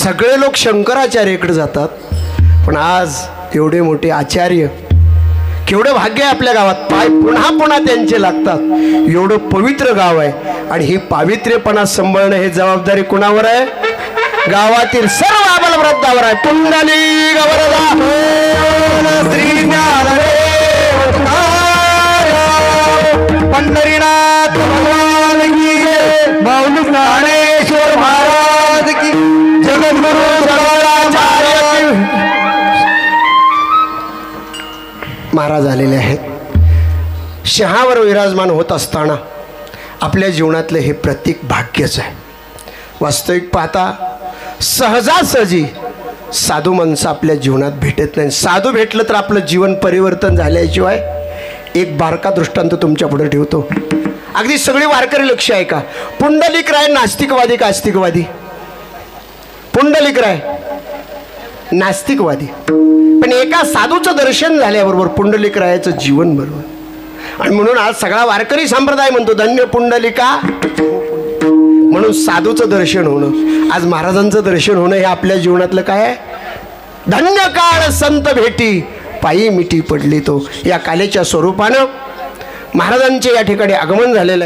सगळे लोक शंकराचार्याकडे जातात, पण आज एवढे मोठे आचार्य, केवढं भाग्य आहे आपल्या गावात, पाय पुन्हा पुन्हा त्यांचे लागतात. एवढं पवित्र गाव आहे आणि ही पावित्र्यपणा सांभाळणं हे जबाबदारी कुणावर आहे? गावातील सर्व आबालवृद्धावर आहे. पुंडलिक वरदा श्री ज्ञानदेव पंढरीनाथ भगवान की जय, मौलिक ज्ञानेश्वर महाराज की, जगद्गुरु शंकराचार्य महाराज आलेले आहेत. शहावर विराजमान होत असताना आपल्या जीवनातलं हे प्रत्येक भाग्यच आहे. वास्तविक पाहता सहजासहजी साधू माणसं आपल्या जीवनात भेटत नाही. साधू भेटलं तर आपलं जीवन परिवर्तन झाल्याशिवाय एक बारका दृष्टांत तुमच्या पुढे ठेवतो. अगदी सगळी वारकरी लक्ष आहे का? पुंडलिक राय नास्तिकवादी का आस्तिकवादी? पुंडलिक राय नास्तिकवादी, पण एका साधूचं दर्शन झाल्याबरोबर पुंडलिक रायाचं जीवन बरोबर. आणि म्हणून आज सगळा वारकरी संप्रदाय म्हणतो धन्य पुंडलिका. म्हणून साधूचं दर्शन होणं, आज महाराजांचं दर्शन होणं हे आपल्या जीवनातलं काय आहे? धन्य काळ संत भेटी पायी मिठी पडली तो. या कालेच्या स्वरूपानं महाराजांचे या ठिकाणी आगमन झालेलं आहे.